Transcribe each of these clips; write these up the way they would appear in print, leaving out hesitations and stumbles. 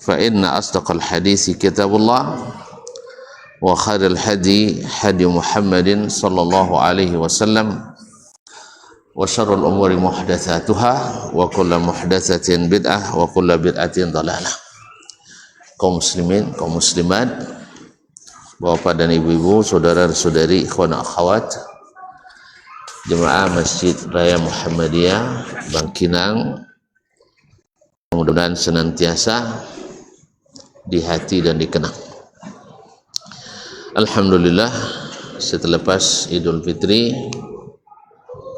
فإن أصدق الحديث كتاب الله وخير الهدي هدي محمد صلى الله عليه وسلم وشر الأمور محدثاتها وكل محدثة بدعة وكل بدعة ضلالة. Kaum muslimin, kaum muslimat, bapak dan ibu-ibu, saudara-saudari, ikhwan akhwat, jemaah Masjid Raya Muhammadiyah Bangkinang, mudah-mudahan senantiasa di hati dan dikenang. Alhamdulillah, selepas Idul Fitri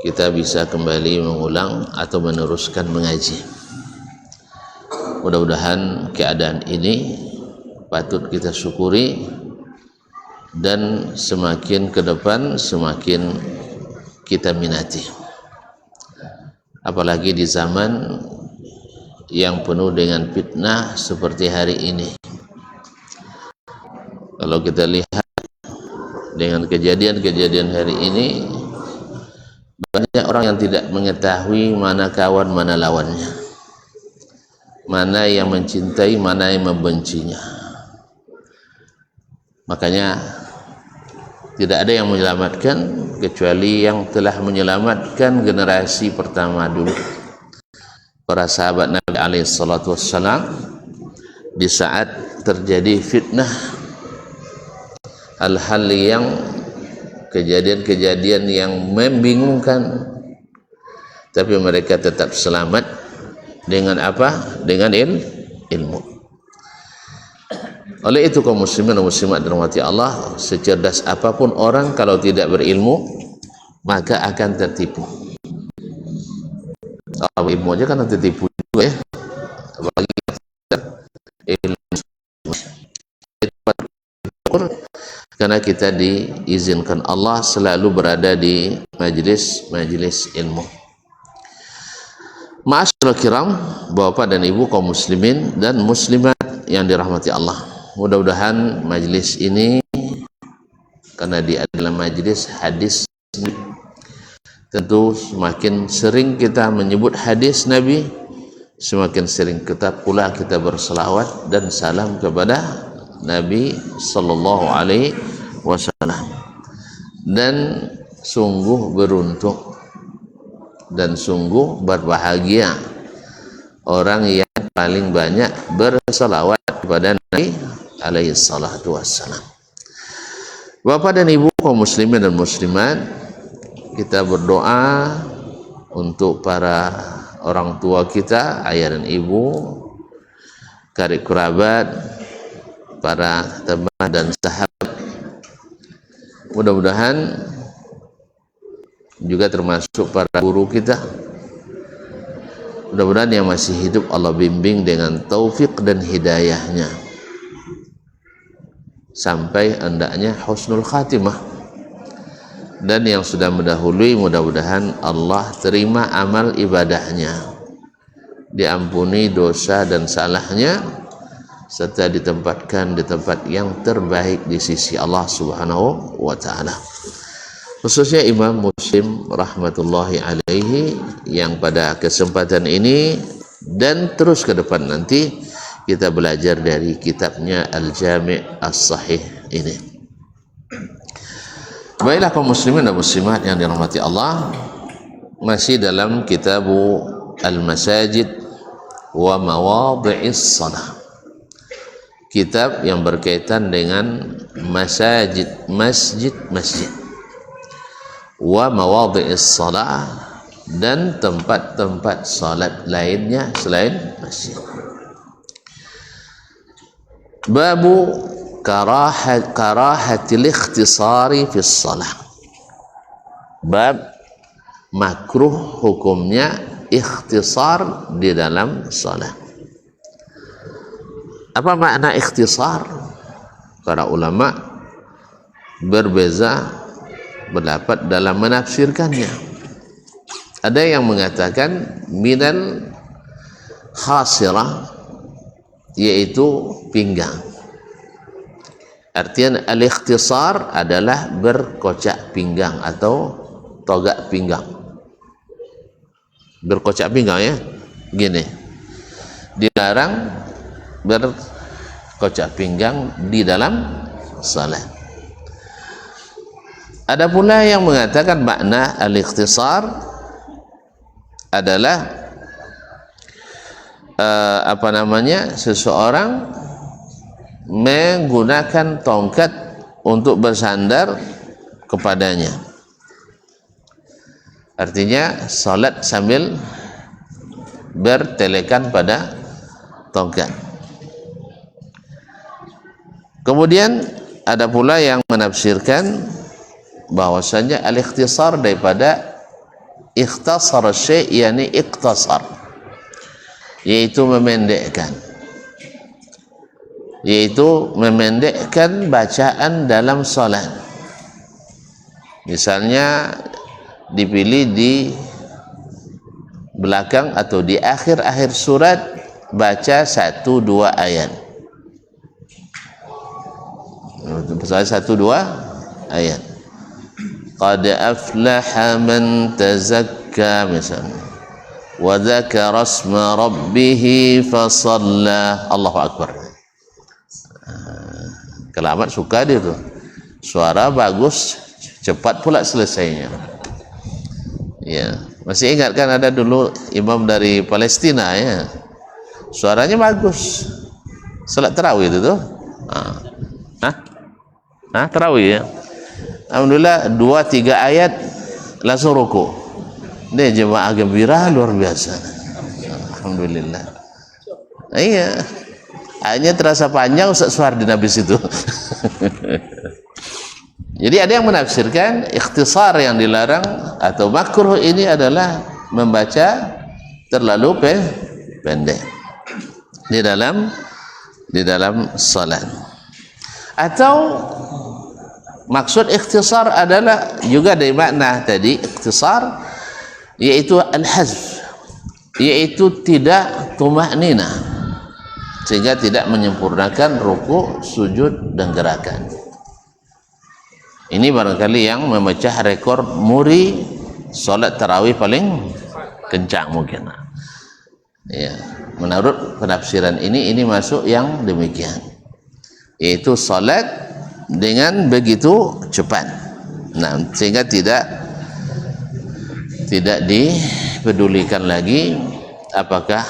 kita bisa kembali mengulang atau meneruskan mengaji. Mudah-mudahan keadaan ini patut kita syukuri dan semakin ke depan semakin kita minati. Apalagi di zaman yang penuh dengan fitnah seperti hari ini. Kalau kita lihat dengan kejadian-kejadian hari ini, banyak orang yang tidak mengetahui mana kawan, mana lawannya, mana yang mencintai, mana yang membencinya. Makanya tidak ada yang menyelamatkan kecuali yang telah menyelamatkan generasi pertama dulu, para sahabat Nabi alaihi salatu wassalam. Di saat terjadi fitnah, hal-hal yang kejadian-kejadian yang membingungkan, tapi mereka tetap selamat dengan apa? Dengan ilmu. Oleh itu kaum muslimin dan muslimat dirahmati Allah, secerdas apapun orang kalau tidak berilmu maka akan tertipu. Kalau ilmu aja kan tertipu juga ya, apalagi ilmu. Karena kita diizinkan Allah selalu berada di majlis ilmu. Ma'asyiral kiram, bapak dan ibu kaum muslimin dan muslimat yang dirahmati Allah. Mudah-mudahan majlis ini, karena dia adalah majlis hadis, tentu semakin sering kita menyebut hadis Nabi, semakin sering pula kita berselawat dan salam kepada Nabi sallallahu alaihi wasallam. Dan sungguh beruntung dan sungguh berbahagia orang yang paling banyak berselawat kepada Nabi alaihi salatu wassalam. Bapak dan ibu kaum muslimin dan muslimat, kita berdoa untuk para orang tua kita, ayah dan ibu, karib kerabat, para teman dan sahabat. Mudah-mudahan juga termasuk para guru kita. Mudah-mudahan yang masih hidup Allah bimbing dengan taufik dan hidayahnya sampai hendaknya husnul khatimah. Dan yang sudah mendahului, mudah-mudahan Allah terima amal ibadahnya, diampuni dosa dan salahnya, serta ditempatkan di tempat yang terbaik di sisi Allah Subhanahu wa ta'ala. Khususnya Imam Muslim rahmatullahi alaihi yang pada kesempatan ini dan terus ke depan nanti kita belajar dari kitabnya Al-Jami' As-Sahih ini. Baiklah kaum muslimin dan muslimat yang dirahmati Allah, masih dalam kitabu Al-Masajid wa Mawadhi'is Shalah, kitab yang berkaitan dengan masjid wa mawadhi'is shalah, dan tempat-tempat salat lainnya selain masjid. Babu karahatil ikhtisari fis shalah. Bab makruh hukumnya ikhtisar di dalam salat. Apa makna ikhtisar? Para ulama berbeza pendapat dalam menafsirkannya. Ada yang mengatakan minal khasirah, yaitu pinggang. Artian al-ikhtisar adalah berkocak pinggang atau togak pinggang. Berkocak pinggang ya, gini. Dilarang berkocak pinggang di dalam salat. Ada pula yang mengatakan makna al-ikhtisar adalah seseorang menggunakan tongkat untuk bersandar kepadanya. Artinya salat sambil bertelekan pada tongkat. Kemudian ada pula yang menafsirkan bahwasanya al-ikhtisar daripada ikhtasar syai', yakni ikhtasar, yaitu memendekkan bacaan dalam salat. Misalnya dipilih di belakang atau di akhir-akhir surat baca 1-2 ayat. Misalnya 1-2 ayat. Qad aflaha man tazakka misalnya. Wa dzakara asma rabbih fasalla. Allahu akbar. Kalau amat suka dia tuh. Suara bagus, cepat pula selesainya. Ya, masih ingat kan ada dulu imam dari Palestina ya. Suaranya bagus. Salat tarawih itu tuh. Tarawih ya. Alhamdulillah 2-3 ayat langsung ruku. Dia jemaah gembira luar biasa. Alhamdulillah. Iya. Ayatnya terasa panjang Ustaz Suhardin habis itu. Jadi ada yang menafsirkan ikhtisar yang dilarang atau makruh ini adalah membaca terlalu pendek di dalam salat. Atau maksud ikhtisar adalah juga dari makna tadi ikhtisar, yaitu al-hazf, yaitu tidak tuma'nina, sehingga tidak menyempurnakan ruku, sujud dan gerakan. Ini barangkali yang memecah rekor muri salat tarawih paling kencang mungkin. Ya, menurut penafsiran ini masuk yang demikian, yaitu salat dengan begitu cepat. Nah, sehingga tidak dipedulikan lagi apakah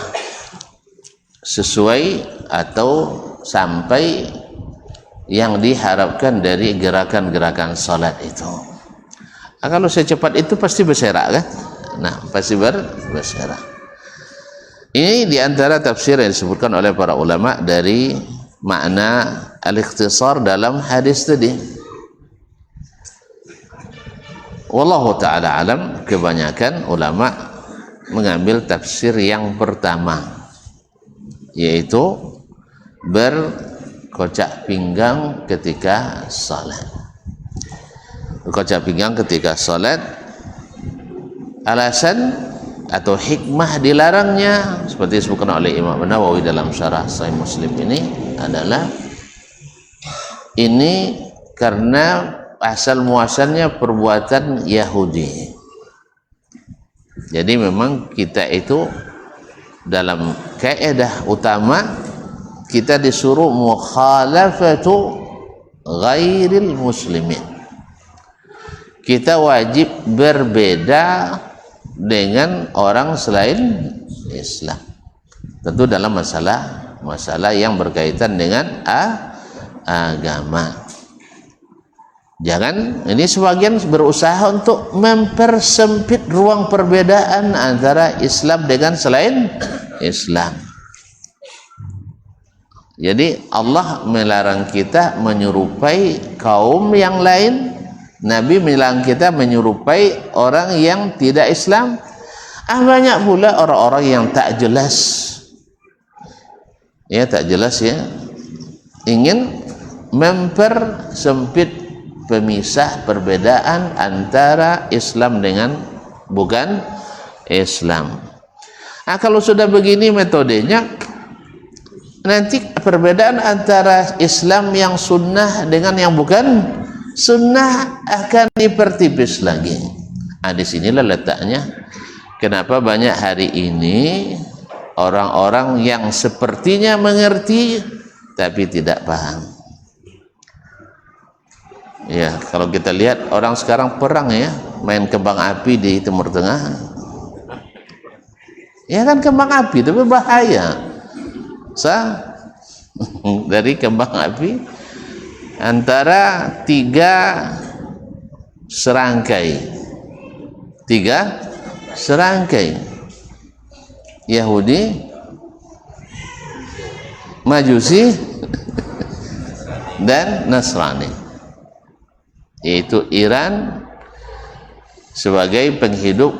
sesuai atau sampai yang diharapkan dari gerakan-gerakan salat itu. Kalau secepat itu pasti berserak kan? Nah, pasti berserak. Ini diantara tafsir yang disebutkan oleh para ulama dari makna al-ikhtisar dalam hadis tadi. Wallahu ta'ala alam, kebanyakan ulama mengambil tafsir yang pertama, yaitu berkocak pinggang ketika salat. Berkocak pinggang ketika salat, alasan atau hikmah dilarangnya seperti disebutkan oleh Imam Nawawi dalam syarah Sahih Muslim ini adalah ini karena asal muasalnya perbuatan Yahudi. Jadi memang kita itu dalam kaidah utama kita disuruh mukhalafatu ghairil muslimin. Kita wajib berbeda dengan orang selain Islam. Tentu dalam masalah yang berkaitan dengan agama. Jangan, ini sebagian berusaha untuk mempersempit ruang perbedaan antara Islam dengan selain Islam. Jadi Allah melarang kita menyerupai kaum yang lain. Nabi melarang kita menyerupai orang yang tidak Islam. Banyak pula orang-orang yang tak jelas. Ya, tak jelas ya. Ingin mempersempit pemisah perbedaan antara Islam dengan bukan Islam. Kalau sudah begini metodenya, nanti perbedaan antara Islam yang sunnah dengan yang bukan sunnah akan dipertipis lagi. Di sinilah letaknya kenapa banyak hari ini orang-orang yang sepertinya mengerti tapi tidak paham. Ya, kalau kita lihat orang sekarang perang ya, main kembang api di Timur Tengah. Ya kan kembang api tapi bahaya. Dari kembang api antara tiga serangkai Yahudi, Majusi dan Nasrani, yaitu Iran sebagai penghidup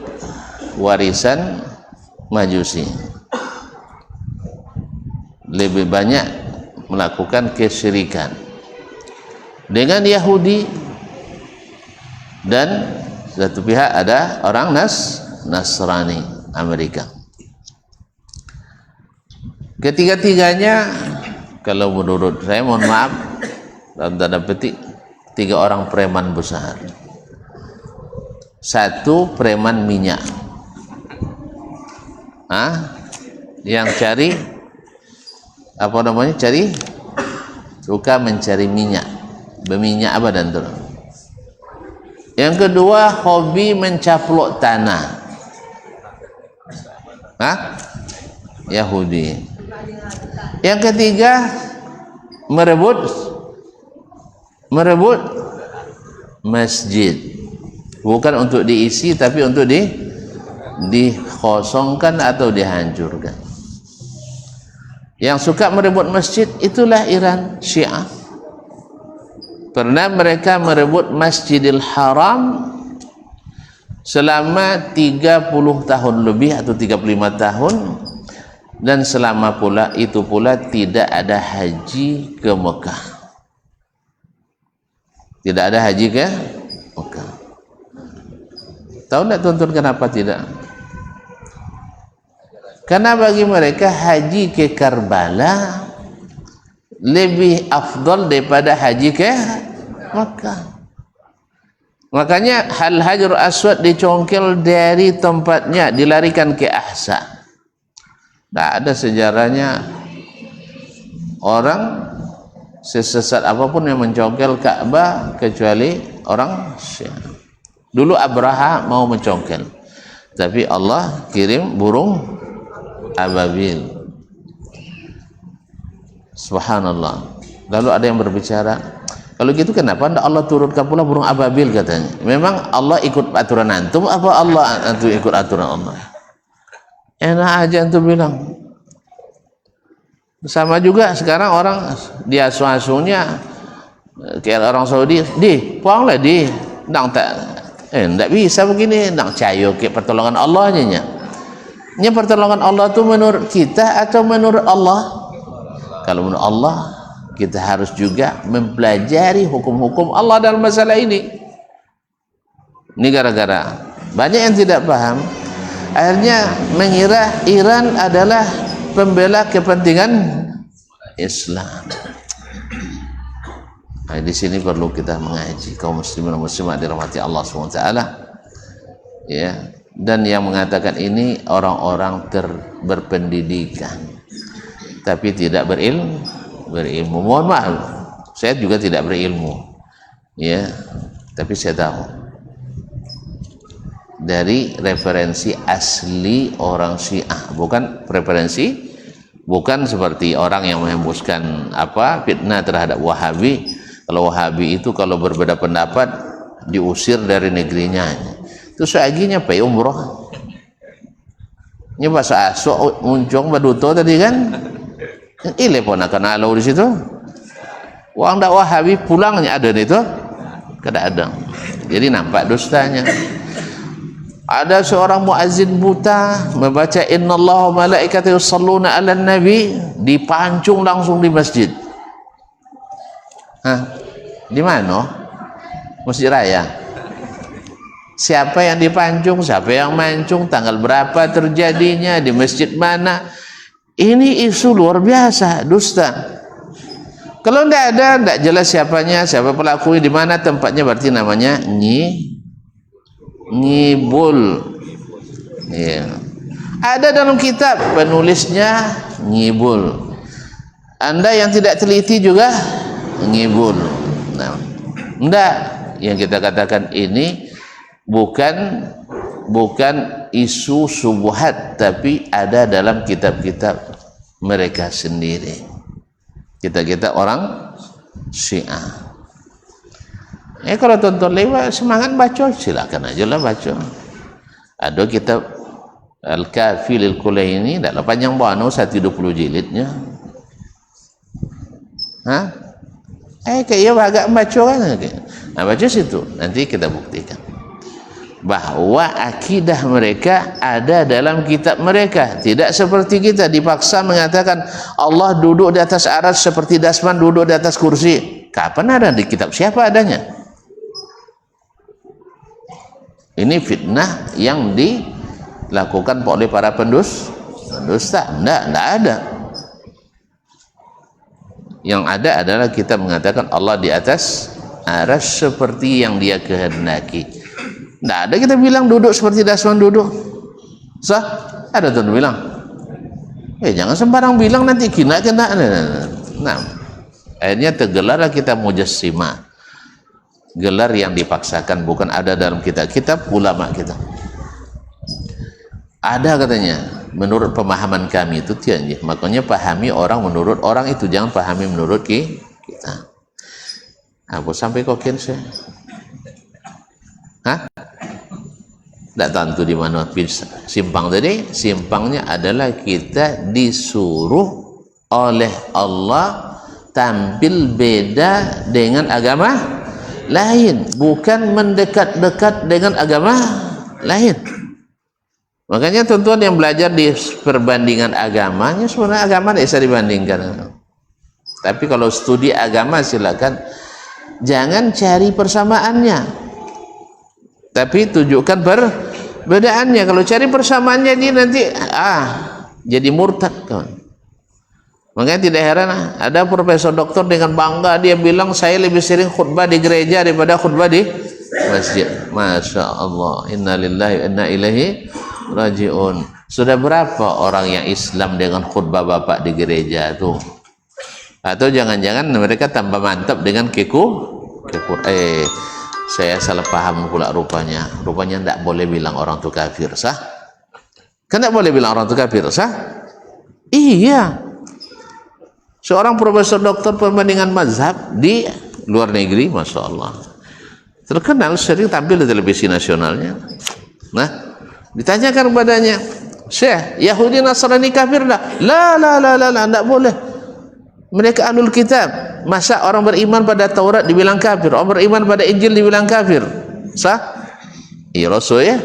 warisan Majusi, lebih banyak melakukan kesyirikan dengan Yahudi, dan satu pihak ada orang Nasrani Amerika. Ketiga-tiganya, kalau menurut saya, mohon maaf dalam tanda petik, 3 orang preman besar. 1 preman minyak, yang cari apa namanya, suka mencari minyak, berminyak abadan tuh. Yang kedua, hobi mencaplok tanah, Yahudi. Yang ketiga, merebut masjid, bukan untuk diisi tapi untuk dikosongkan atau dihancurkan. Yang suka merebut masjid itulah Iran Syiah. Pernah mereka merebut Masjidil Haram selama 30 tahun lebih atau 35 tahun, dan selama itu pula tidak ada haji ke Mekah. Tidak ada haji ke Mekah. Tahu tidak tuan-tuan kenapa tidak? Karena bagi mereka haji ke Karbala lebih afdal daripada haji ke Mekah. Makanya Hajar Aswad dicongkel dari tempatnya, dilarikan ke Ahsa. Tidak ada sejarahnya orang sesesat apapun yang mencongkel Ka'bah kecuali orang Syiah. Dulu Abraha mau mencongkel, tapi Allah kirim burung ababil. Subhanallah. Lalu ada yang berbicara, kalau gitu kenapa tidak Allah turunkan pula burung ababil, katanya. Memang Allah ikut aturan antum apa Allah antum ikut aturan Allah? Enak aja antum bilang. Sama juga sekarang orang dia asuh-asuhnya kayak orang Saudi, puanglah ndak bisa begini, ndak cayo ke pertolongan Allah nya. Nya pertolongan Allah itu menurut kita atau menurut Allah? Kalau menurut Allah, kita harus juga mempelajari hukum-hukum Allah dalam masalah ini. Ini gara-gara banyak yang tidak paham, akhirnya mengira Iran adalah pembela kepentingan Islam. Nah, di sini perlu kita mengaji, kaum muslimin dan muslimat dirahmati Allah SWT. Ya, dan yang mengatakan ini orang-orang berpendidikan tapi tidak berilmu. Mohon maaf, saya juga tidak berilmu, ya, tapi saya tahu dari referensi asli orang Syiah, bukan seperti orang yang menghembuskan fitnah terhadap Wahabi. Kalau Wahabi itu kalau berbeda pendapat diusir dari negerinya. Itu seaginya pay umroh. Ini bahasa asok muncung baduto tadi kan. Ile pun akan alau di situ. Wang dak Wahabi pulangnya ada itu. Kada ada. Jadi nampak dustanya. Ada seorang muazzin buta membaca innallaha wa malaikatahu yusholluna 'alan nabi, dipancung langsung di masjid. Di mana? Masjid Raya. Siapa yang dipancung, siapa yang mancung, tanggal berapa terjadinya, di masjid mana? Ini isu luar biasa, dusta. Kalau tidak jelas siapanya, siapa pelakunya, di mana tempatnya, berarti namanya ngibul. Ya. Ada dalam kitab, penulisnya ngibul. Anda yang tidak teliti juga ngibul. Nah, enggak, yang kita katakan ini bukan isu subuhat, tapi ada dalam kitab-kitab mereka sendiri. Kita orang Syiah. Kalau tonton lewat semangat baca, silakan aja lah baca. Ada kitab Al-Kafi lil Kulaini, dah panjang banget, 120 jilidnya. Kayak agak baca kan? Nah, baca situ, nanti kita buktikan bahwa akidah mereka ada dalam kitab mereka. Tidak seperti kita dipaksa mengatakan Allah duduk di atas arsy seperti dasman duduk di atas kursi. Kapan ada di kitab siapa adanya? Ini fitnah yang dilakukan oleh para pendusta. Tidak ada. Yang ada adalah kita mengatakan Allah di atas arsy seperti yang Dia kehendaki. Tidak ada kita bilang duduk seperti dasman duduk. Sah? Ada tuan bilang. Jangan sembarang bilang nanti kena. Nah, akhirnya tergelarlah kita mujassimah. Gelar yang dipaksakan, bukan ada dalam kitab ulama kita. Ada katanya, menurut pemahaman kami itu tianjih. Makanya pahami orang menurut orang itu, jangan pahami menurut kita. Apa sampai kokin saya? Tidak tentu di mana simpang tadi. Simpangnya adalah kita disuruh oleh Allah tampil beda dengan agama lain, bukan mendekat-dekat dengan agama lain. Makanya tuan-tuan yang belajar di perbandingan agamanya, sebenarnya agama tidak bisa dibandingkan. Tapi kalau studi agama silakan, jangan cari persamaannya, tapi tunjukkan perbedaannya. Kalau cari persamaannya ini nanti jadi murtad kawan. Makanya tidak heran ada profesor doktor dengan bangga dia bilang saya lebih sering khutbah di gereja daripada khutbah di masjid. Masya Allah, inna lillahi wa inna ilaihi rajiun. Sudah berapa orang yang Islam dengan khutbah bapak di gereja itu? Atau jangan-jangan mereka tambah mantap dengan saya salah paham pula rupanya tidak boleh bilang orang itu kafir, sah? Kan tidak boleh bilang orang itu kafir, sah? Iya. Seorang profesor doktor perbandingan mazhab di luar negeri, Masya Allah, terkenal, sering tampil di televisi nasionalnya. Nah, ditanyakan kepadanya, Syekh, Yahudi Nasrani kafir tak? La, tidak boleh. Mereka ahlul kitab. Masa orang beriman pada Taurat dibilang kafir, orang beriman pada Injil dibilang kafir? Sah? Iya Rasul ya.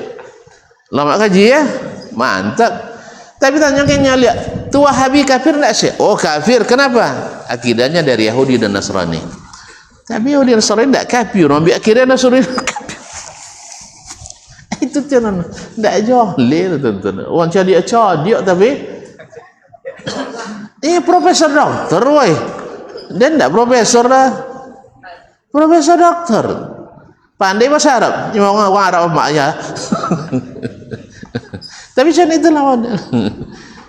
Lama kaji ya, mantap. Tapi tanya lihat, tu Wahabi kafir tak sih? Oh kafir, kenapa? Akidahnya dari Yahudi dan Nasrani. Tapi Yahudi dan Nasrani tak kafir, ambil akidah Nasrani kafir. Itu jangan, tak jahil tuan-tuan. Orang cari tapi profesor doktor, woi. Dan tak profesor dah. Profesor doktor. Pandai bahasa Arab, cuma orang Arab maknya. Tapi macam itulah.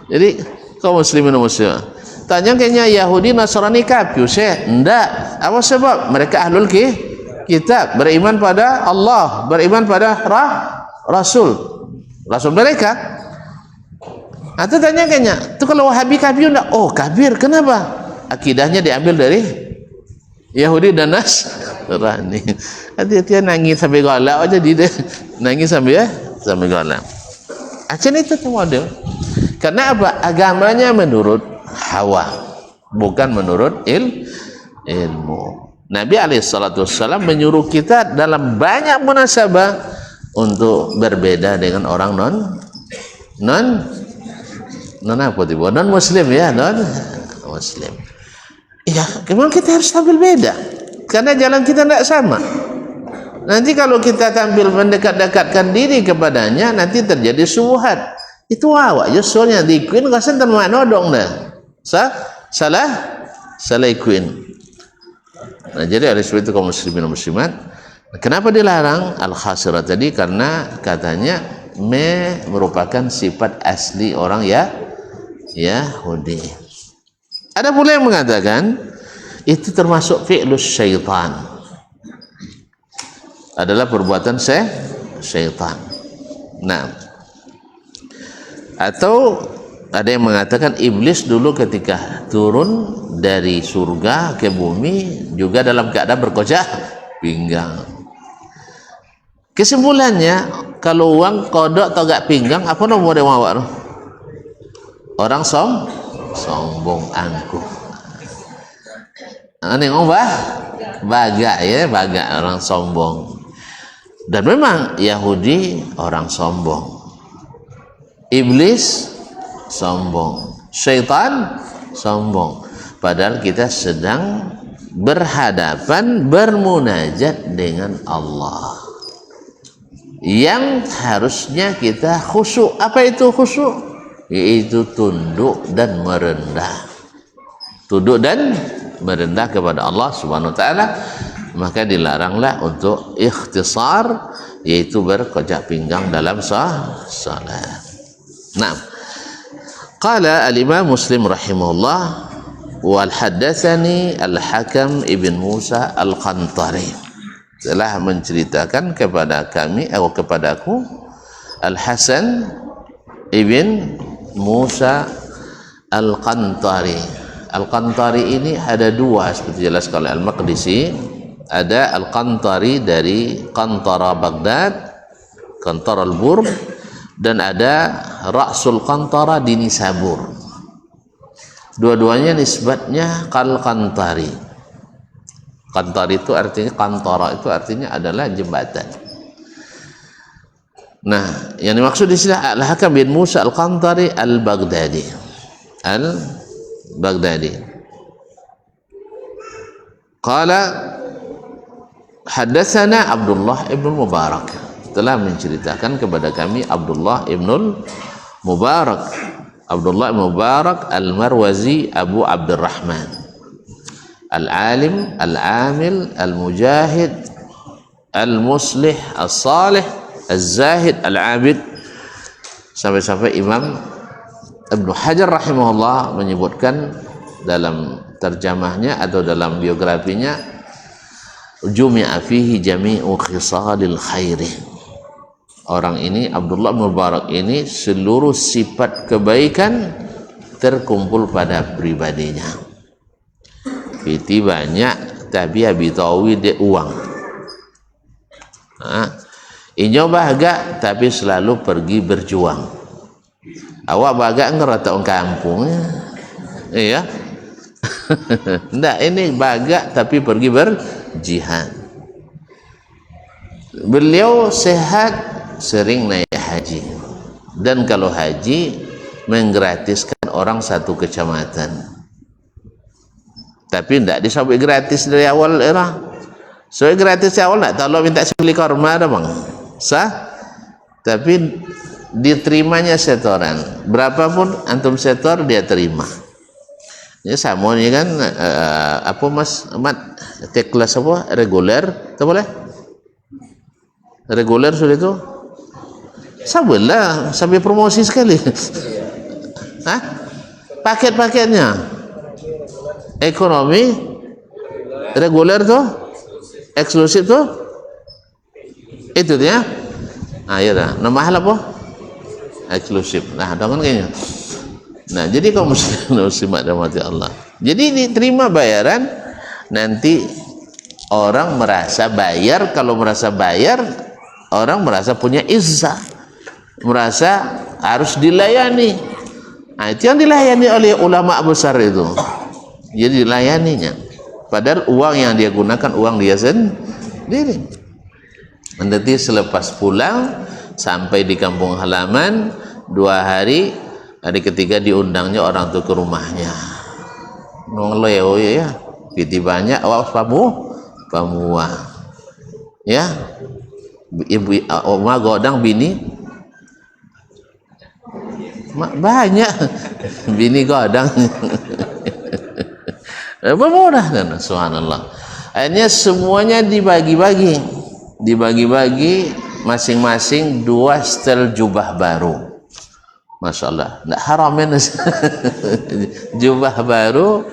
Jadi kaum muslimin dan muslimat, tanya kayaknya Yahudi Nasrani kafir, Syekh? Enggak. Apa sebab? Mereka ahlul kitab, beriman pada Allah, beriman pada Rasul mereka. Atau tanya kayaknya, itu kalau Wahabi kafir enggak? Oh kafir, kenapa? Akidahnya diambil dari Yahudi dan Nasrani. Hati-hati nangis sampai galak aja dia. Nangis sampai galak. Macam itu tu model. Karena apa? Agamanya menurut hawa, bukan menurut ilmu. Nabi SAW menyuruh kita dalam banyak munasabah untuk berbeda dengan orang non muslim ya, non muslim. Ya, memang kita harus tampil beda karena jalan kita tidak sama. Nanti kalau kita tampil mendekat-dekatkan diri kepadanya, nanti terjadi syubhat. Itu awak justrunya dikuin kasan termakna dong dah. Salah ikuin. Nah, jadi oleh sebab itu kaum muslimin dan muslimat, kenapa dilarang al-khasirah tadi? Karena katanya merupakan sifat asli orang Yahudi. Ada pula yang mengatakan itu termasuk fi'lus syaitan, adalah perbuatan syaitan. Nah, atau ada yang mengatakan iblis dulu ketika turun dari surga ke bumi juga dalam keadaan berkocak pinggang. Kesimpulannya, kalau uang kodok togak pinggang, apa nomor dia mawar? Orang sombong angkuh. Ini ngomong bagak ya, bagak orang sombong. Dan memang Yahudi orang sombong, iblis sombong, syaitan sombong. Padahal kita sedang berhadapan bermunajat dengan Allah yang harusnya kita khusyuk. Apa itu khusyuk? Yaitu tunduk dan merendah. Tunduk dan merendah kepada Allah Subhanahu wa taala. Maka dilaranglah untuk ikhtisar, yaitu berkocak pinggang dalam salat. Nah, qala al-Imam Muslim rahimahullah wal haddatsani al-Hakam ibn Musa al-Qantari, telah menceritakan kepada kami atau kepadaku Al-Hasan ibn Musa al-Qantari. Al-Qantari ini ada dua seperti jelas oleh Al-Maqdisi. Ada Al-Qantari dari Qantara Baghdad, Qantara al-Burm, dan ada Ra'sul Qantara di Nisabur. Dua-duanya nisbatnya Qantari. Qantari itu artinya, Qantara itu artinya adalah jembatan. Nah, yang dimaksud di sini Al-Hakam bin Musa al-Qantari al-Baghdadi. Al-Baghdadi. Qala haddatsana Abdullah ibn Mubarak, telah menceritakan kepada kami Abdullah ibn Mubarak. Abdullah ibn Mubarak al-Marwazi Abu Abdurrahman, al-alim, al-amil, al-mujahid, al-muslih, al-salih, al-zahid, al-abid. Sampai-sampai Imam Ibn Hajar rahimahullah menyebutkan dalam terjemahnya atau dalam biografinya, jumi'a fihi jami'u khisalil khairi. Orang ini, Abdullah bin Mubarak ini, seluruh sifat kebaikan terkumpul pada pribadinya. Piti banyak tapi habitawi dia uang. Inyo bahagia tapi selalu pergi berjuang. Awak bahagia ngerata orang kampung, iya. Ndak, ini bahagia tapi pergi berjihad. Beliau sehat, sering naik haji, dan kalau haji menggratiskan orang satu kecamatan. Tapi tidak disabui gratis dari awal era. So gratis dari awal nak, kalau minta beli korma ada bang, sah. Tapi diterimanya setoran, berapapun antum setor dia terima. Ini sama ni kan, apa mas Ahmad, kelas apa reguler, tak boleh? Reguler sudah itu. Sabarlah sampai promosi sekali. Hah? Paket-paketnya ekonomi, reguler tuh, eksklusif tuh, itu dia. Ya dah. Nama mahal apa? Eksklusif. Nah, dengan kayaknya. Nah, jadi kaum muslimat rahmati Allah. Jadi diterima bayaran, nanti orang merasa bayar. Kalau merasa bayar, orang merasa punya izzah, merasa harus dilayani. Nah, itu yang dilayani oleh ulama besar itu. Jadi dilayaninya. Padahal uang yang dia gunakan uang dia sendiri. Nanti selepas pulang sampai di kampung halaman 2 hari, hari ketiga diundangnya orang tuh ke rumahnya. Noleo ya, piti banyak awak pamua. Ya. Ibu oma godang bini banyak bini godang. Bermurah kan, subhanallah. Akhirnya semuanya dibagi-bagi masing-masing 2 setel jubah baru. Masya Allah, tidak haram ya. Jubah baru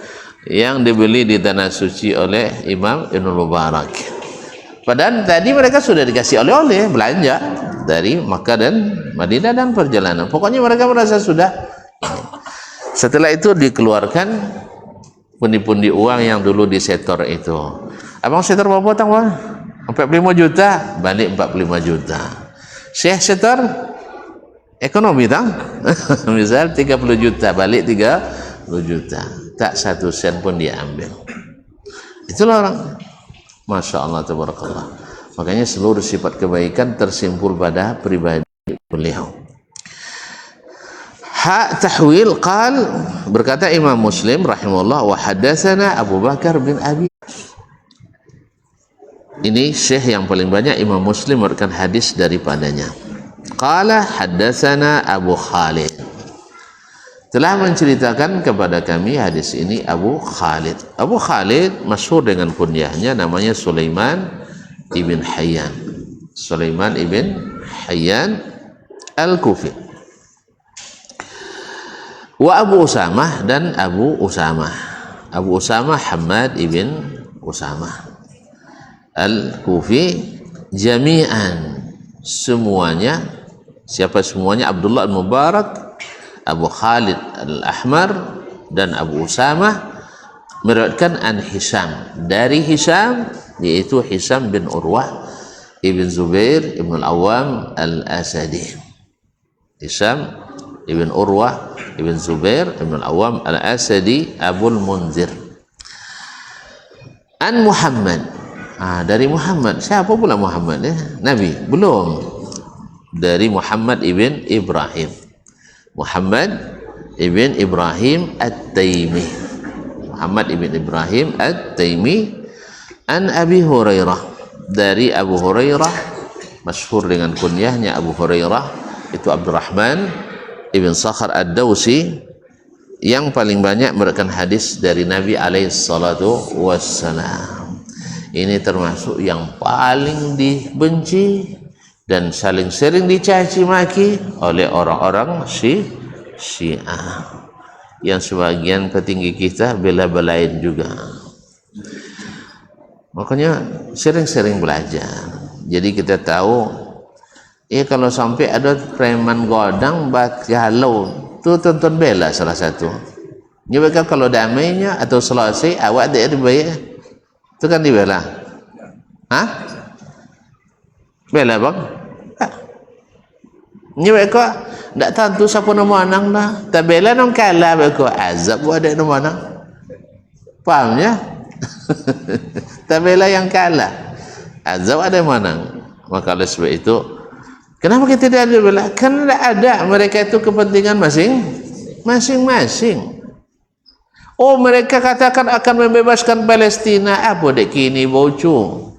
yang dibeli di tanah suci oleh Imam Ibnul Mubarak. Padahal tadi mereka sudah dikasih oleh-oleh belanja dari Makkah dan Madinah dan perjalanan. Pokoknya mereka merasa sudah. Setelah itu dikeluarkan pundi-pundi uang yang dulu disetor itu. Abang setor berapa tang, Bang? 45 juta, balik 45 juta. Syekh setor ekonomi tang. Misal 30 juta, balik 30 juta. Tak 1 sen pun dia ambil. Itulah orang. Masya Allah, tabarakallah. Makanya seluruh sifat kebaikan tersimpul pada pribadi beliau. Hak tahwil qal, berkata Imam Muslim rahimahullah, wa hadatsana Abu Bakar bin Abi. Ini syekh yang paling banyak Imam Muslim meriwayatkan hadis daripadanya. Qala hadatsana Abu Khalid, telah menceritakan kepada kami hadis ini Abu Khalid. Abu Khalid masyhur dengan kunyahnya, namanya Sulaiman ibn Hayyan. Sulaiman ibn Hayyan Al-Kufi. Wa Abu Usamah, dan Abu Usamah. Abu Usamah Hamad ibn Usamah Al-Kufi. Jami'an, semuanya. Siapa semuanya? Abdullah Al-Mubarak, Abu Khalid Al-Ahmar, dan Abu Usamah meriwayatkan an Hisham, dari Hisham, yaitu Hisham bin Urwah ibn Zubair ibn Al-Awwam Al-Asadi. Hisham ibn Urwah ibn Zubair ibn Al-Awwam Al-Asadi Abul Munzir. An Muhammad, dari Muhammad. Siapa pula Muhammad ya? Nabi? Belum. Dari Muhammad ibn Ibrahim. Muhammad ibn Ibrahim At-Taimi. Muhammad ibn Ibrahim At-Taimi. An Abi Hurairah, dari Abu Hurairah, masyhur dengan kunyahnya Abu Hurairah, itu Abdurrahman ibn Sakhar Ad-Dawsi, yang paling banyak meriwayatkan hadis dari Nabi alaihi salatu wassalam. Ini termasuk yang paling dibenci dan saling sering dicaci maki oleh orang-orang Syiah, yang sebagian petinggi kita bela-belain juga. Makanya sering-sering belajar. Jadi kita tahu, kalau sampai ada preman godang bakalau tu tonton bela salah satu. Jadi kalau damainya atau selesai awak dia dibayar, itu kan dibela. Hah? Bela bang? Ni mereka tak tentu siapa nama anak dah. Tak bela nong kalah mereka azab buat ada nama anak. Fahamnya? Tak bela yang kalah, azab ada mana? Maka oleh sebab itu, kenapa kita tidak ada bela? Karena tidak ada, mereka itu kepentingan masing-masing. Oh, mereka katakan akan membebaskan Palestina. Apa dek kini bocor?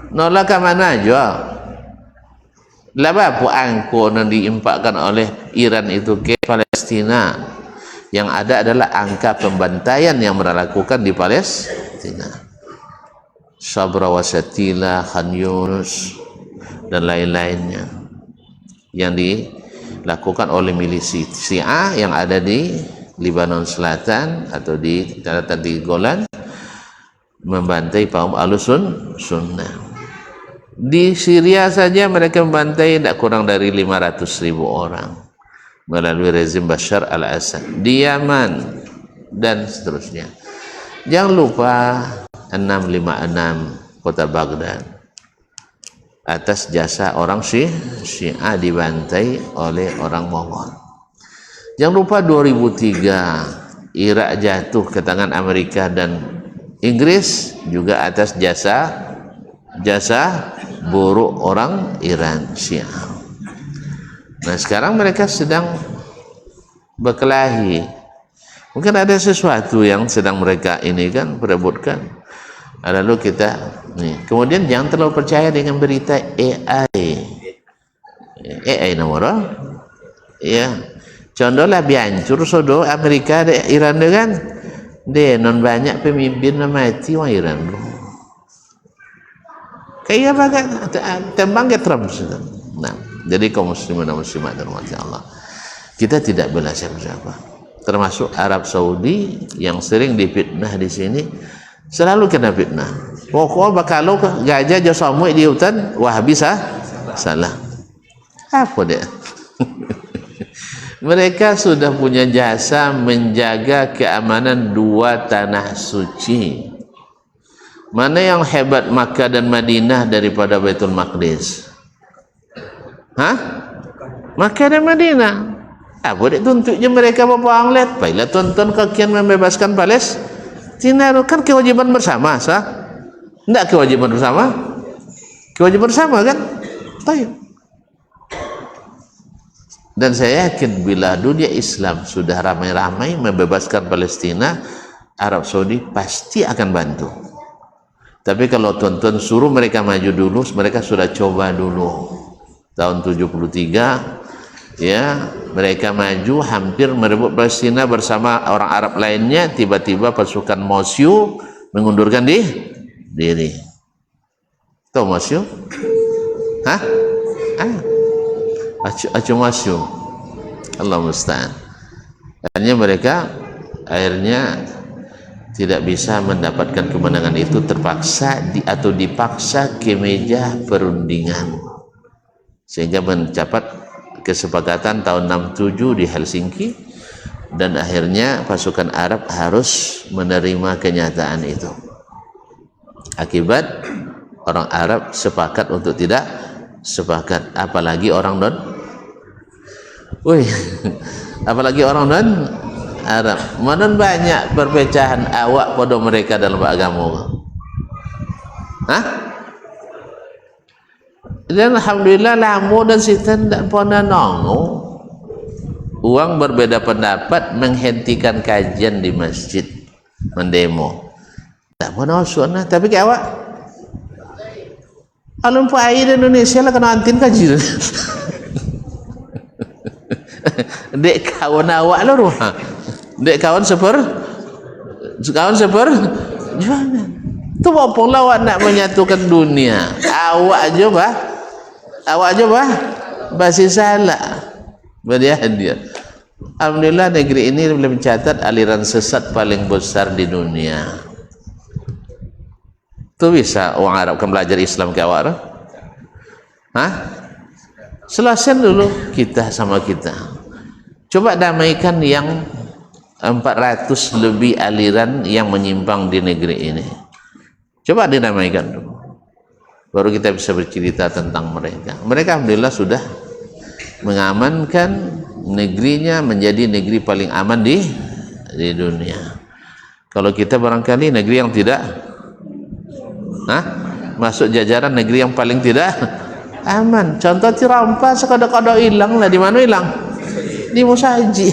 Nolak ke mana aja? Laba apa angko yang diimpakkan oleh Iran itu ke Palestina? Yang ada adalah angka pembantaian yang mereka lakukan di Palestina. Sabra Wasatila, Khan Yunus, dan lain-lainnya yang dilakukan oleh milisi Syiah yang ada di Lebanon Selatan atau di Golan, membantai kaum Ahlussunnah. Di Syria saja mereka membantai tidak kurang dari 500.000 orang melalui rezim Bashar al-Assad, di Yaman dan seterusnya. Jangan lupa 656 kota Baghdad atas jasa orang Syiah dibantai oleh orang Mongol. Jangan lupa 2003 Irak jatuh ke tangan Amerika dan Inggris juga atas jasa buruk orang Iran Syiah. Nah, sekarang mereka sedang berkelahi. Mungkin ada sesuatu yang sedang mereka ini kan perebutkan. Lalu kita kemudian jangan terlalu percaya dengan berita AI nama orang. Ya. Contohlah biancur sodo Amerika dan Iran dengan non banyak pemimpin mati orang Iran. kayak bagai tembang ke Trump. Nah, jadi kaum muslimin dan muslimat dirahmati Allah, kita tidak bela siapa-siapa, termasuk Arab Saudi yang sering difitnah di sini, selalu kena fitnah. Pokoknya bakal gajah jauh samui di hutan, wah bisa salah. Apa dia? Mereka sudah punya jasa menjaga keamanan dua tanah suci. Mana yang hebat Makkah dan Madinah daripada Baitul Maqdis? Hah? Makkah dan Madinah. Apa dia tuntut je mereka apa anglet? Baiklah tonton kakian membebaskan Palestina, kan kewajiban bersama, sah? Tidak kewajiban bersama? Kewajiban bersama kan? Baik. Dan saya yakin bila dunia Islam sudah ramai-ramai membebaskan Palestina, Arab Saudi pasti akan bantu. Tapi kalau tonton suruh mereka maju dulu, mereka sudah coba dulu tahun 73, ya, mereka maju hampir merebut Palestina bersama orang Arab lainnya, tiba-tiba pasukan Mosyu mengundurkan diri. Tahu Mosyu? Hah? Acu Mosyu. Allah musta'an. Akhirnya tidak bisa mendapatkan kemenangan itu, terpaksa dipaksa ke meja perundingan, sehingga mencapai kesepakatan tahun 67 di Helsinki, dan akhirnya pasukan Arab harus menerima kenyataan itu. Akibat orang Arab sepakat untuk tidak sepakat, apalagi orang apalagi orang Arab. Mana banyak perpecahan awak pada mereka dalam agama. Hah? Dan alhamdulillah lamu dan sitan tak pernah nongol. Uang berbeda pendapat menghentikan kajian di masjid, mendemo. Tak pernah sunnah, tapi ke awak alun air Indonesia lah kena antin kaji. Dek kawan awak lah rumah. Dek kawan seper jangan. Tu apa lawan nak menyatukan dunia. Awak aja bah basi salah. Badian dia. Alhamdulillah negeri ini boleh mencatat aliran sesat paling besar di dunia. Tu bisa orang Arab kan belajar Islam ke awak? Hah? Selesai dulu kita sama kita. Coba damaikan yang 400 lebih aliran yang menyimpang di negeri ini. Coba dinamaikan dulu. Baru kita bisa bercerita tentang mereka. Mereka alhamdulillah sudah mengamankan negerinya menjadi negeri paling aman di dunia. Kalau kita barangkali negeri yang tidak masuk jajaran negeri yang paling tidak aman. Contoh Tirampas sekadang-kadang hilang lah. Di mana hilang? Di Musaji.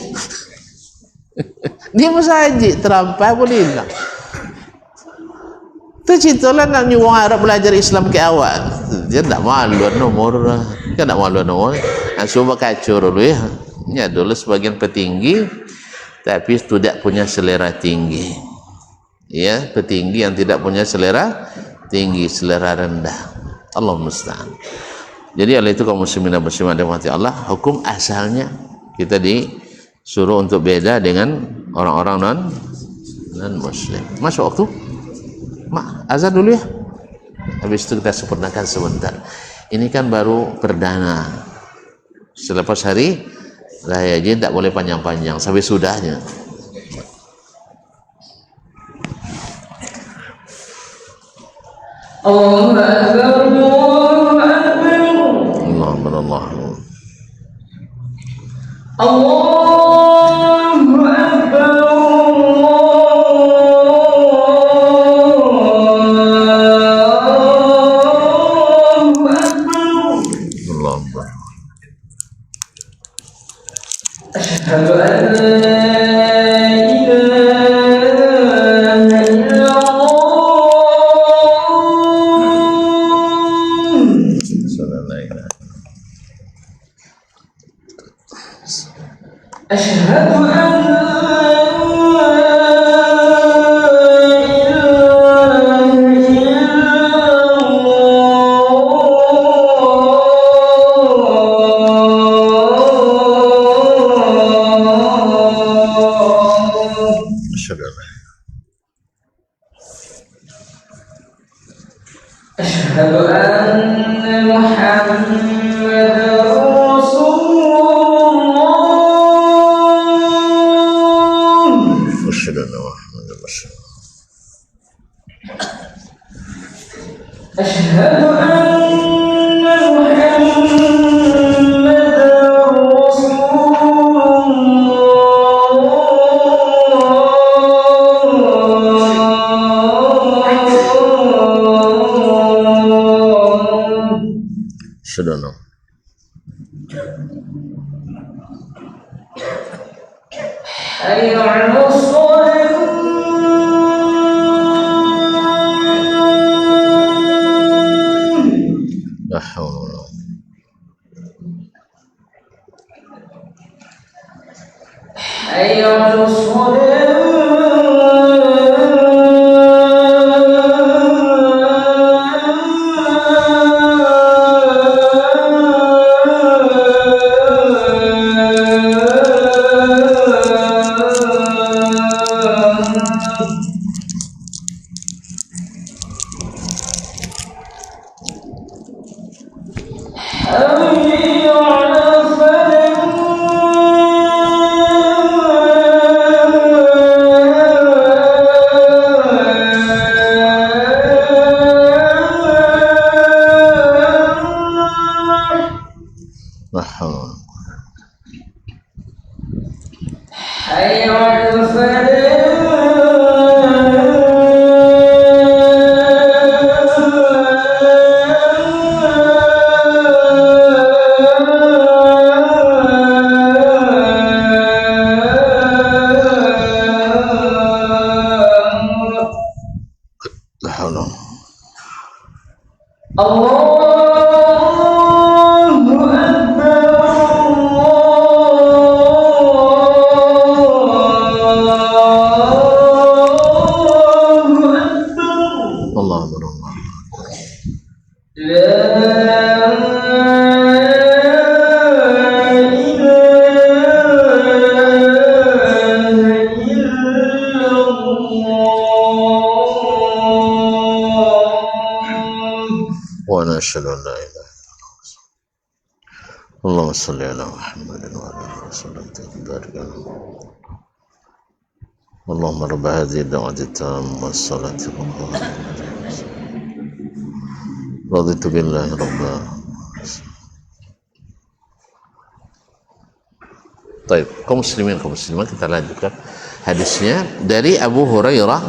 Di Musaji Tirampas pun hilang. Itu ceritalah nak nyuruh Arab belajar Islam ke awal. Dia tak malu nomor. Kan tak malu nomor. Coba kacau dulu ya. Ini adalah sebagian petinggi tapi tidak punya selera tinggi. Ya, petinggi yang tidak punya selera tinggi, selera rendah. Allah musta'an. Jadi oleh itu kaum muslimin dan muslimat dirahmati Allah, hukum asalnya kita disuruh untuk beda dengan orang-orang non muslim. Masuk waktu? Azan dulu ya. Habis itu kita sempurnakan sebentar. Ini kan baru perdana. Selepas hari raya Jin tak boleh panjang-panjang sampai sudahnya. Allahu Akbar, Allahu Akbar, Allahu Akbar, Allahu Akbar, Allahu Akbar. Asyhadu an la Sudah. حي على الصلاة لا حول ولا قوة. حي على الصلاة لا حول ولا قوة. حي على الفلاح لا حول ولا قوة. الله الله أكبر الله. وأنا أشهد أن لا إله إلا الله. اللهم صل على محمد وعلى آله وسلم وبارك على محمد. اللهم رب هذه الدعوة التامة والصلاة القائمة رضيت بالله ربا. Baik, kaum muslimin kaum muslimat, kita lanjutkan hadisnya dari Abu Hurairah.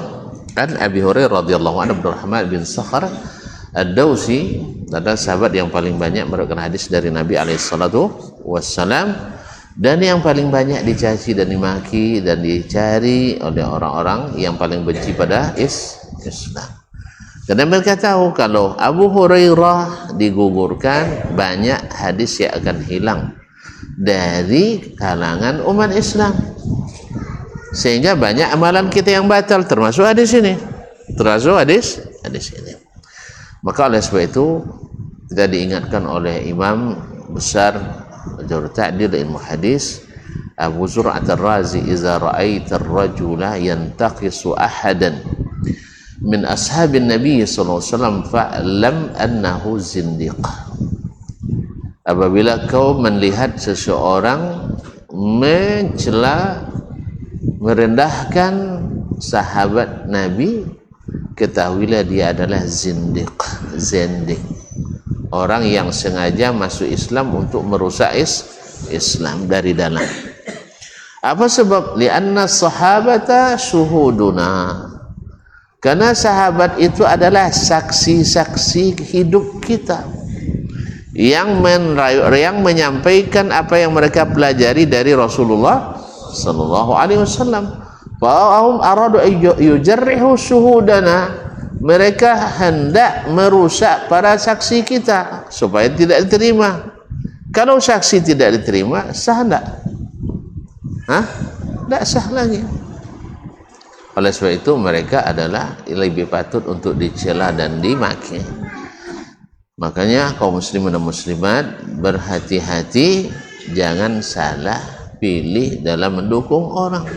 An Abi Hurairah radhiyallahu anhu, Abdurrahman bin Sakhar Ad-Dausi, adalah sahabat yang paling banyak meriwayatkan hadis dari Nabi alaihi salatu wassalam, dan yang paling banyak dicaci dan dimaki dan dicari oleh orang-orang yang paling benci pada Islam. Karena mereka tahu kalau Abu Hurairah digugurkan, banyak hadis yang akan hilang dari kalangan umat Islam, sehingga banyak amalan kita yang batal, termasuk hadis ini, ini. Maka oleh sebab itu kita diingatkan oleh Imam besar Jarh Ta'dil ilmu hadis Abu Zur'at Ar-Razi, "Idza ra'aita ar-rajula yantaqisu ahadan min ashabin Nabi sallallahu alaihi wasallam fa'lam annahu zindiq." Apabila kau melihat seseorang mencela, merendahkan sahabat Nabi, ketahuilah dia adalah zindiq, orang yang sengaja masuk Islam untuk merusak Islam dari dalam. Apa sebab? Lianna sahabata syuhuduna, karena sahabat itu adalah saksi-saksi hidup kita, yang menyampaikan apa yang mereka pelajari dari Rasulullah sallallahu alaihi wasallam. Fa'ahum aradu yujarrihu syuhudana, mereka hendak merusak para saksi kita supaya tidak diterima. Kalau saksi tidak diterima, sah enggak? Tidak sah lagi. Oleh sebab itu mereka adalah lebih patut untuk dicela dan dimaki. Makanya kaum muslimin dan muslimat, berhati-hati, jangan salah pilih dalam mendukung orang.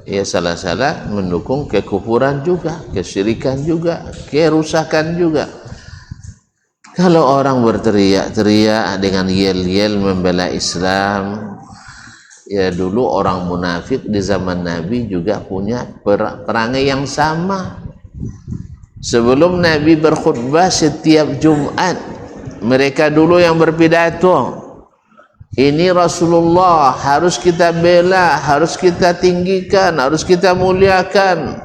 Ya, salah-salah mendukung kekufuran juga, kesyirikan juga, kerusakan juga. Kalau orang berteriak-teriak dengan yel-yel membela Islam, ya dulu orang munafik di zaman Nabi juga punya perangai yang sama. Sebelum Nabi berkhutbah setiap Jumat, mereka dulu yang berpidato, ini Rasulullah, harus kita bela, harus kita tinggikan, harus kita muliakan,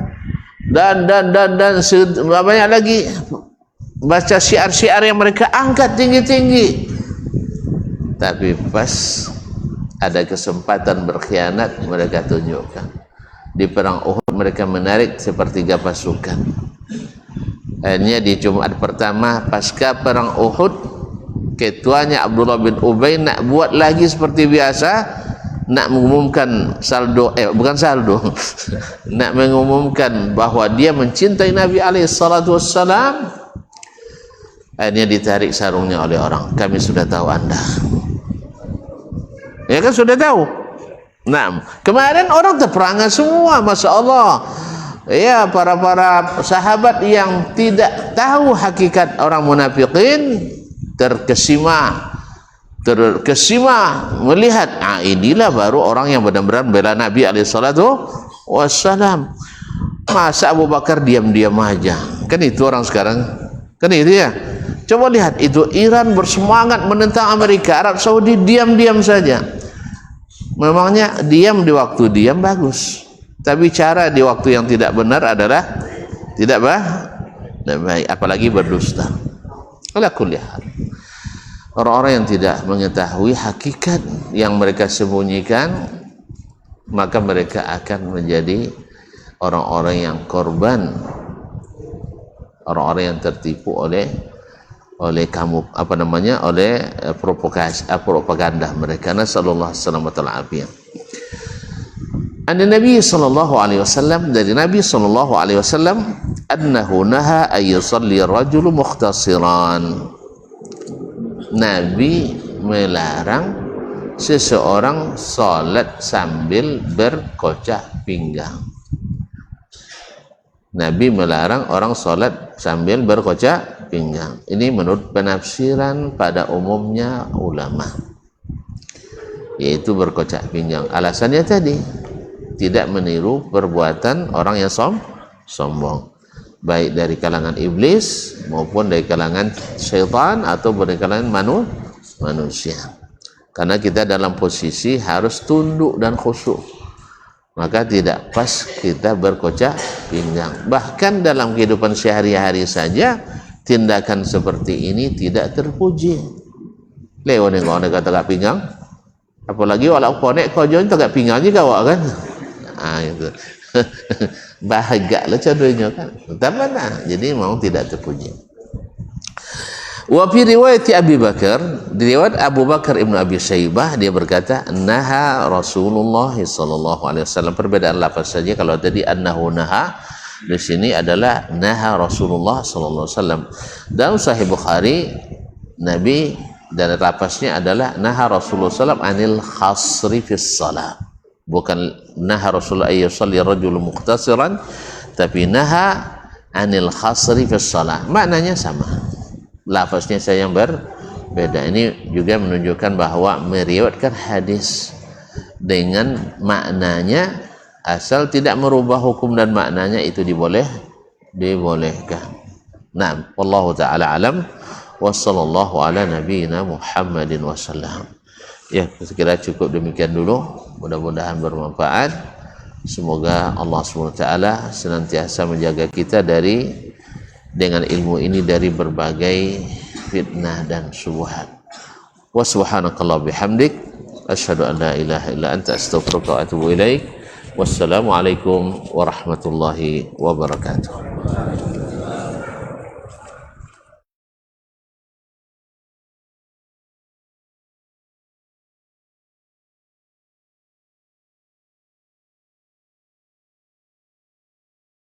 dan banyak lagi baca syiar-syiar yang mereka angkat tinggi-tinggi, tapi pas ada kesempatan berkhianat mereka tunjukkan. Di perang Uhud mereka menarik sepertiga pasukan. Akhirnya di Jumat pertama pasca perang Uhud, ketuanya Abdullah bin Ubay nak buat lagi seperti biasa, nak mengumumkan saldo, bukan saldo nak mengumumkan bahwa dia mencintai Nabi alaihi salatu wassalam. Akhirnya ditarik sarungnya oleh orang. Kami sudah tahu Anda. Ya kan, sudah tahu. Nah, kemarin orang terperangah semua, Masya Allah. Ya, para sahabat yang tidak tahu hakikat orang munafikin terkesima melihat, inilah baru orang yang benar-benar bela Nabi alaihi salatu wassalam. Masa Abu Bakar diam-diam aja? Kan itu orang sekarang, kan itu ya. Coba lihat itu, Iran bersemangat menentang Amerika, Arab Saudi diam-diam saja. Memangnya diam di waktu diam bagus, tapi cara di waktu yang tidak benar adalah tidak baik, apalagi berdusta. Ala kulli hal, orang-orang yang tidak mengetahui hakikat yang mereka sembunyikan, maka mereka akan menjadi orang-orang yang korban, orang-orang yang tertipu oleh propaganda mereka. Nasallallahu salamatal afiyah. Nabi sallallahu alaihi wasallam, dari Nabi sallallahu alaihi wasallam, annahu naha ay yusalli ar-rajulu mukhtasiran. Nabi melarang seseorang salat sambil berkocak pinggang. Nabi melarang orang salat sambil berkocak pinggang. Ini menurut penafsiran pada umumnya ulama, yaitu berkocak pinggang. Alasannya tadi, tidak meniru perbuatan orang yang sombong, baik dari kalangan iblis maupun dari kalangan syaitan atau dari kalangan manusia. Karena kita dalam posisi harus tunduk dan khusyuk, maka tidak pas kita berkocak pinggang. Bahkan dalam kehidupan sehari-hari saja tindakan seperti ini tidak terpuji. Lewat yang kau nak kata pinggang, apalagi walau kau nak kau join tak pinggang juga awak kan? Itu bahagia lah contohnya kan. Mana? Jadi mau tidak terpuji. Wa fi riwayat Abi Bakar, di riwayat Abu Bakar Ibnu Abi Syaibah, dia berkata, naha Rasulullah sallallahu alaihi wasallam. Perbedaan lafaz saja. Kalau tadi annahu naha, di sini adalah naha Rasulullah sallallahu alaihi wasallam. Dalam Sahih Bukhari, Nabi dan lafaznya adalah naha Rasulullah sallallahu anil khasri fis salat. Bukan naha Rasulullah ayyusalli rajul muqtasiran, tapi naha anil khasri fis salat. Maknanya sama. Lafaznya saya yang berbeda. Ini juga menunjukkan bahwa meriwayatkan hadis dengan maknanya, asal tidak merubah hukum dan maknanya, itu dibolehkan. Nah, wallahu taala alam, wa sallallahu ala nabiyyina Muhammadin wasallam. Ya, sekira cukup demikian dulu. Mudah-mudahan bermanfaat. Semoga Allah SWT senantiasa menjaga kita dengan ilmu ini dari berbagai fitnah dan syubhat. Wa subhanakallah bihamdik, asyhadu an la ilaha illa anta, astaghfiruka wa atubu ilaik. Wassalamualaikum warahmatullahi wabarakatuh.